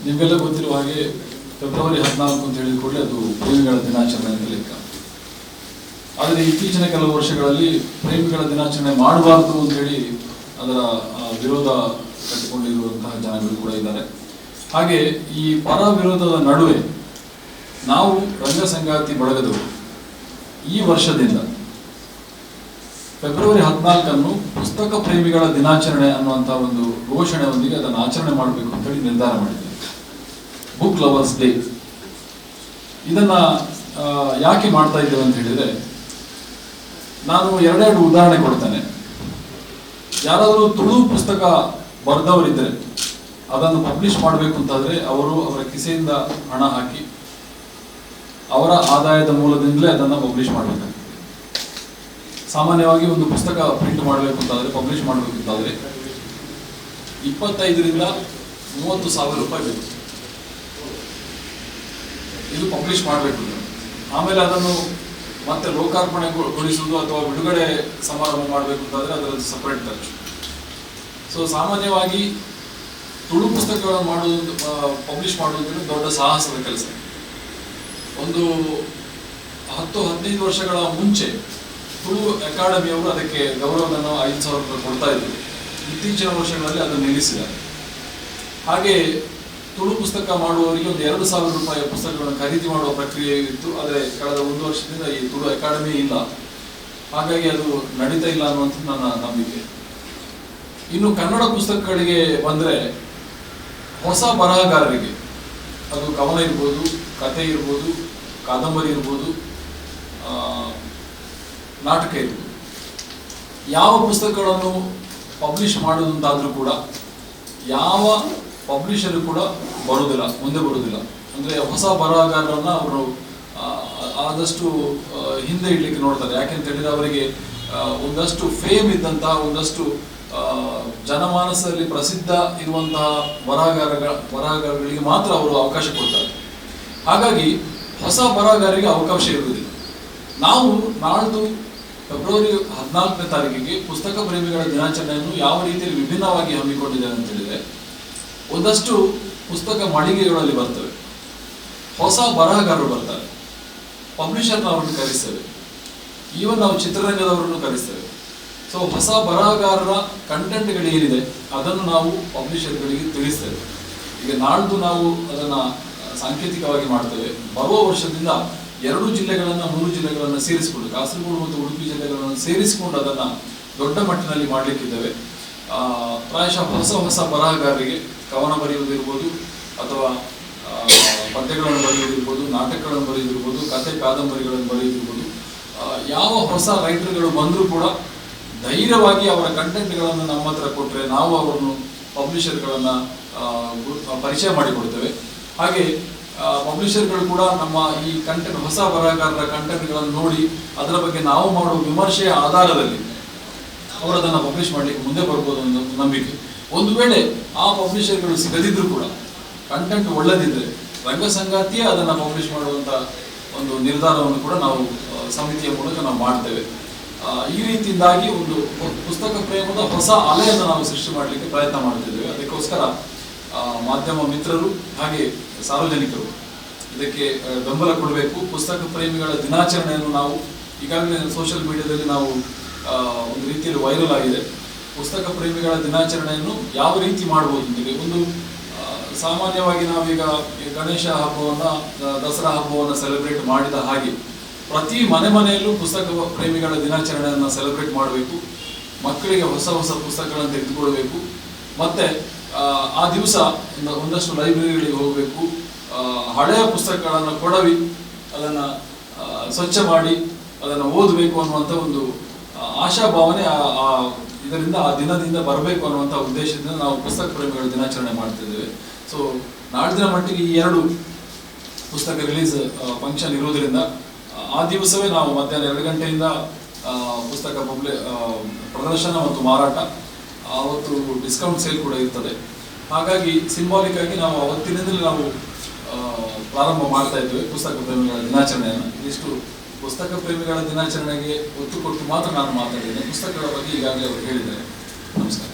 ನಿಮಗೆಲ್ಲ ಗೊತ್ತಿರುವ ಹಾಗೆ ಫೆಬ್ರವರಿ 14 ಅಂತ ಹೇಳಿದ ಕೂಡಲೇ ಅದು ಪ್ರೇಮಿಗಳ ದಿನಾಚರಣೆ ಅಂತ ಲೆಕ್ಕ. ಆದರೆ ಇತ್ತೀಚಿನ ಕೆಲವು ವರ್ಷಗಳಲ್ಲಿ ಪ್ರೇಮಿಗಳ ದಿನಾಚರಣೆ ಮಾಡಬಾರದು ಅಂತ ಹೇಳಿ ಅದರ ವಿರೋಧ ಕಟ್ಟಿಕೊಂಡಿರುವಂತಹ ಜನಗಳು ಕೂಡ ಇದ್ದಾರೆ. ಹಾಗೆ ಈ ಪರ ವಿರೋಧದ ನಡುವೆ ನಾವು ರಂಗ ಸಂಗಾತಿ ಬಳಗದವರು ಈ ವರ್ಷದಿಂದ ಫೆಬ್ರವರಿ 14 ಪುಸ್ತಕ ಪ್ರೇಮಿಗಳ ದಿನಾಚರಣೆ ಅನ್ನುವಂಥ ಒಂದು ಘೋಷಣೆಯೊಂದಿಗೆ ಅದನ್ನು ಆಚರಣೆ ಮಾಡಬೇಕು ಅಂತ ಹೇಳಿ ನಿರ್ಧಾರ ಮಾಡಿದ್ದೇವೆ. Book lovers day. ಇದನ್ನ ಯಾಕೆ ಮಾಡ್ತಾ ಇದ್ದೇವೆ ಅಂತ ಹೇಳಿದ್ರೆ, ನಾನು ಎರಡೆರಡು ಉದಾಹರಣೆ ಕೊಡ್ತೇನೆ. ಯಾರಾದರೂ ತುಳು ಪುಸ್ತಕ ಬರೆದವರಿದ್ದರೆ ಅದನ್ನು ಪಬ್ಲಿಷ್ ಮಾಡಬೇಕು ಅಂತಾದರೆ ಅವರು ಅವರ ಕಿಸೆಯಿಂದ ಹಣ ಹಾಕಿ ಅವರ ಆದಾಯದ ಮೂಲದಿಂದಲೇ ಅದನ್ನು ಪಬ್ಲಿಷ್ ಮಾಡಬೇಕಾಗ್ತದೆ. ಸಾಮಾನ್ಯವಾಗಿ ಒಂದು ಪುಸ್ತಕ ಪ್ರಿಂಟ್ ಮಾಡಬೇಕು ಅಂತಾದರೆ, ಪಬ್ಲಿಷ್ ಮಾಡಬೇಕು ಅಂತಾದರೆ 25,000 ರಿಂದ 30,000 ರೂಪಾಯಿ ಬೇಕು. ಇದು ಪಬ್ಲಿಷ್ ಮಾಡಬೇಕು. ಆಮೇಲೆ ಅದನ್ನು ಮತ್ತೆ ಲೋಕಾರ್ಪಣೆಗೊಳಿಸುವುದು ಅಥವಾ ಬಿಡುಗಡೆ ಸಮಾರಂಭ ಮಾಡಬೇಕು ಅಂತಾದರೆ ಅದರದ್ದು ಸಪರೇಟ್ ಖರ್ಚು. ಸೊ ಸಾಮಾನ್ಯವಾಗಿ ತುಳು ಪುಸ್ತಕಗಳನ್ನು ಮಾಡುವುದು, ಪಬ್ಲಿಷ್ ಮಾಡುವುದು ದೊಡ್ಡ ಸಾಹಸದ ಕೆಲಸ. ಒಂದು 10-15 ವರ್ಷಗಳ ಮುಂಚೆ ತುಳು ಅಕಾಡೆಮಿಯವರು ಅದಕ್ಕೆ ಗೌರವಧನ 5,000 ರೂಪಾಯಿ ಕೊಡ್ತಾ ಇದ್ರು. ಇತ್ತೀಚಿನ ವರ್ಷಗಳಲ್ಲಿ ಅದನ್ನು ನಿಲ್ಲಿಸಿದ್ದಾರೆ. ಹಾಗೆ ತುಳು ಪುಸ್ತಕ ಮಾಡುವವರಿಗೆ ಒಂದು 2,000 ರೂಪಾಯಿಯ ಪುಸ್ತಕಗಳನ್ನು ಖರೀದಿ ಮಾಡುವ ಪ್ರಕ್ರಿಯೆ ಇತ್ತು. ಆದರೆ ಕಳೆದ 1 ವರ್ಷದಿಂದ ಈ ತುಳು ಅಕಾಡೆಮಿ ಇಲ್ಲ, ಹಾಗಾಗಿ ಅದು ನಡೀತಾ ಇಲ್ಲ ಅನ್ನುವಂಥದ್ದು ನನ್ನ ನಂಬಿಕೆ. ಇನ್ನು ಕನ್ನಡ ಪುಸ್ತಕಗಳಿಗೆ ಬಂದರೆ, ಹೊಸ ಬರಹಗಾರರಿಗೆ, ಅದು ಕವನ ಇರ್ಬೋದು, ಕಥೆ ಇರ್ಬೋದು, ಕಾದಂಬರಿ ಇರ್ಬೋದು, ನಾಟಕ ಇರ್ಬೋದು, ಯಾವ ಪುಸ್ತಕಗಳನ್ನು ಪಬ್ಲಿಷ್ ಮಾಡೋದಂತಾದರೂ ಕೂಡ ಯಾವ ಪಬ್ಲಿಷರು ಕೂಡ ಬರುವುದಿಲ್ಲ, ಮುಂದೆ ಬರುವುದಿಲ್ಲ. ಅಂದರೆ ಹೊಸ ಬರಹಗಾರರನ್ನು ಅವರು ಆದಷ್ಟು ಹಿಂದೆ ಇಡಲಿಕ್ಕೆ ನೋಡ್ತಾರೆ. ಯಾಕೆಂತ ಹೇಳಿದ್ರೆ ಅವರಿಗೆ ಒಂದಷ್ಟು ಫೇಮ್ ಇದ್ದಂತಹ, ಒಂದಷ್ಟು ಜನಮಾನಸದಲ್ಲಿ ಪ್ರಸಿದ್ಧ ಇರುವಂತಹ ಬರಹಗಾರಗಳಿಗೆ ಮಾತ್ರ ಅವರು ಅವಕಾಶ ಕೊಡ್ತಾರೆ. ಹಾಗಾಗಿ ಹೊಸ ಬರಹಗಾರರಿಗೆ ಅವಕಾಶ ಇರುವುದಿಲ್ಲ. ನಾವು ನಾಳ್ದು ಫೆಬ್ರವರಿ 14ನೇ ತಾರೀಕಿಗೆ ಪುಸ್ತಕ ಪ್ರೇಮಿಗಳ ದಿನಾಚರಣೆಯನ್ನು ಯಾವ ರೀತಿಯಲ್ಲಿ ವಿಭಿನ್ನವಾಗಿ ಹಮ್ಮಿಕೊಂಡಿದ್ದೇವೆ ಅಂತ ಹೇಳಿದ್ರೆ, ಒಂದಷ್ಟು ಪುಸ್ತಕ ಮಳಿಗೆಗಳಲ್ಲಿ ಬರ್ತವೆ, ಹೊಸ ಬರಹಗಾರರು ಬರ್ತಾರೆ, ಪಬ್ಲಿಷರ್ನವರನ್ನು ಕರೆಸ್ತೇವೆ, ಈವನ್ ನಾವು ಚಿತ್ರರಂಗದವರನ್ನು ಕರೆಸ್ತೇವೆ. ಸೊ ಹೊಸ ಬರಹಗಾರರ ಕಂಟೆಂಟ್ಗಳೇನಿದೆ ಅದನ್ನು ನಾವು ಪಬ್ಲಿಷರ್ಗಳಿಗೆ ತಿಳಿಸ್ತೇವೆ. ಈಗ ನಾಳ್ದು ನಾವು ಅದನ್ನು ಸಾಂಕೇತಿಕವಾಗಿ ಮಾಡ್ತೇವೆ. ಬರುವ ವರ್ಷದಿಂದ 2 ಜಿಲ್ಲೆಗಳನ್ನು 3 ಜಿಲ್ಲೆಗಳನ್ನು ಸೇರಿಸಿಕೊಂಡು, ಕಾಸರಗೋಡು ಮತ್ತು ಉಡುಪಿ ಜಿಲ್ಲೆಗಳನ್ನು ಸೇರಿಸಿಕೊಂಡು ಅದನ್ನು ದೊಡ್ಡ ಮಟ್ಟಿನಲ್ಲಿ ಮಾಡಲಿಕ್ಕಿದ್ದೇವೆ. ಪ್ರಾಯಶಃ ಹೊಸ ಬರಹಗಾರರಿಗೆ ಕವನ ಬರೆಯುವುದಿರ್ಬೋದು, ಅಥವಾ ಪದ್ಯಗಳನ್ನು ಬರೆಯುವುದಿರ್ಬೋದು, ನಾಟಕಗಳನ್ನು ಬರೆಯುವುದಿರ್ಬೋದು, ಕಥೆ ಕಾದಂಬರಿಗಳನ್ನು ಬರೆಯುವುದಿರ್ಬೋದು, ಯಾವ ಹೊಸ ರೈಟರ್ಗಳು ಬಂದರೂ ಕೂಡ ಧೈರ್ಯವಾಗಿ ಅವರ ಕಂಟೆಂಟ್ಗಳನ್ನು ನಮ್ಮ ಹತ್ರ ಕೊಟ್ಟರೆ ನಾವು ಅವರನ್ನು ಪಬ್ಲಿಷರ್ಗಳನ್ನು ಪರಿಚಯ ಮಾಡಿಕೊಡ್ತೇವೆ. ಹಾಗೆ ಪಬ್ಲಿಷರ್ಗಳು ಕೂಡ ನಮ್ಮ ಈ ಕಂಟೆಂಟ್, ಹೊಸ ಬರಹಗಾರರ ಕಂಟೆಂಟ್ಗಳನ್ನು ನೋಡಿ ಅದರ ಬಗ್ಗೆ ನಾವು ಮಾಡುವ ವಿಮರ್ಶೆಯ ಆಧಾರದಲ್ಲಿ ಅವರು ಅದನ್ನು ಪಬ್ಲಿಷ್ ಮಾಡಲಿಕ್ಕೆ ಮುಂದೆ ಬರ್ಬೋದು ಅನ್ನೋ ನಂಬಿಕೆ. ಒಂದು ವೇಳೆ ಆ ಪಬ್ಲಿಷರ್ಗಳು ಸಿಗದಿದ್ದರೂ ಕೂಡ ಕಂಟೆಂಟ್ ಒಳ್ಳೆದಿದ್ದರೆ ರಂಗ ಸಂಗಾತಿಯೇ ಅದನ್ನು ಪಬ್ಲಿಷ್ ಮಾಡುವಂಥ ಒಂದು ನಿರ್ಧಾರವನ್ನು ಕೂಡ ನಾವು ಸಮಿತಿಯ ಮೂಲಕ ನಾವು ಮಾಡ್ತೇವೆ. ಈ ರೀತಿಯಿಂದಾಗಿ ಒಂದು ಪುಸ್ತಕ ಪ್ರೇಮದ ಹೊಸ ಅಲೆಯನ್ನು ನಾವು ಸೃಷ್ಟಿ ಮಾಡಲಿಕ್ಕೆ ಪ್ರಯತ್ನ ಮಾಡ್ತಿದ್ದೇವೆ. ಅದಕ್ಕೋಸ್ಕರ ಮಾಧ್ಯಮ ಮಿತ್ರರು ಹಾಗೆ ಸಾರ್ವಜನಿಕರು ಇದಕ್ಕೆ ಬೆಂಬಲ ಕೊಡಬೇಕು. ಪುಸ್ತಕ ಪ್ರೇಮಿಗಳ ದಿನಾಚರಣೆಯನ್ನು ನಾವು ಈಗಾಗಲೇ ಸೋಷಿಯಲ್ ಮೀಡಿಯಾದಲ್ಲಿ ನಾವು ಒಂದು ರೀತಿಯಲ್ಲಿ ವೈರಲ್ ಆಗಿದೆ. ಪುಸ್ತಕ ಪ್ರೇಮಿಗಳ ದಿನಾಚರಣೆಯನ್ನು ಯಾವ ರೀತಿ ಮಾಡ್ಬೋದು ಅಂತೇಳಿ, ಒಂದು ಸಾಮಾನ್ಯವಾಗಿ ನಾವೀಗ ಗಣೇಶ ಹಬ್ಬವನ್ನು, ದಸರಾ ಹಬ್ಬವನ್ನು ಸೆಲೆಬ್ರೇಟ್ ಮಾಡಿದ ಹಾಗೆ ಪ್ರತಿ ಮನೆಯಲ್ಲೂ ಪುಸ್ತಕ ಪ್ರೇಮಿಗಳ ದಿನಾಚರಣೆಯನ್ನು ಸೆಲೆಬ್ರೇಟ್ ಮಾಡಬೇಕು. ಮಕ್ಕಳಿಗೆ ಹೊಸ ಪುಸ್ತಕಗಳನ್ನು ತೆಗೆದುಕೊಳ್ಬೇಕು. ಮತ್ತು ಆ ದಿವಸ ಒಂದಷ್ಟು ಲೈಬ್ರರಿಗಳಿಗೆ ಹೋಗಬೇಕು, ಹಳೆಯ ಪುಸ್ತಕಗಳನ್ನು ಕೊಡವಿ ಅದನ್ನು ಸ್ವಚ್ಛ ಮಾಡಿ ಅದನ್ನು ಓದಬೇಕು ಅನ್ನುವಂಥ ಒಂದು ಆಶಾಭಾವನೆ ಇದರಿಂದ ಆ ದಿನದಿಂದ ಬರಬೇಕು ಅನ್ನುವಂಥ ಉದ್ದೇಶದಿಂದ ನಾವು ಪುಸ್ತಕ ಪ್ರೇಮಿಗಳ ದಿನಾಚರಣೆ ಮಾಡ್ತಿದ್ದೇವೆ. ಸೊ ನಾಳಿನ ಮಟ್ಟಿಗೆ ಈ 2 ಪುಸ್ತಕ ರಿಲೀಸ್ ಫಂಕ್ಷನ್ ಇರೋದರಿಂದ ಆ ದಿವಸವೇ ನಾವು ಮಧ್ಯಾಹ್ನ 2 ಗಂಟೆಯಿಂದ ಪುಸ್ತಕ ಪ್ರದರ್ಶನ ಮತ್ತು ಮಾರಾಟ, ಅವತ್ತು ಡಿಸ್ಕೌಂಟ್ ಸೇಲ್ ಕೂಡ ಇರ್ತದೆ. ಹಾಗಾಗಿ ಸಿಂಬಾಲಿಕ್ ಆಗಿ ನಾವು ಅವತ್ತಿನಿಂದಲೇ ನಾವು ಪ್ರಾರಂಭ ಮಾಡ್ತಾ ಇದ್ದೇವೆ ಪುಸ್ತಕ ಪ್ರೇಮಿಗಳ ದಿನಾಚರಣೆಯನ್ನು. ಇದಿಷ್ಟು ಪುಸ್ತಕ ಪ್ರೇಮಿಗಳ ದಿನಾಚರಣೆಗೆ ಒತ್ತು ಕೊಟ್ಟು ಮಾತ್ರ ನಾನು ಮಾತಾಡಿದ್ದೇನೆ. ಪುಸ್ತಕಗಳ ಬಗ್ಗೆ ಈಗಾಗಲೇ ಅವರು ಹೇಳಿದ್ದಾರೆ. ನಮಸ್ಕಾರ.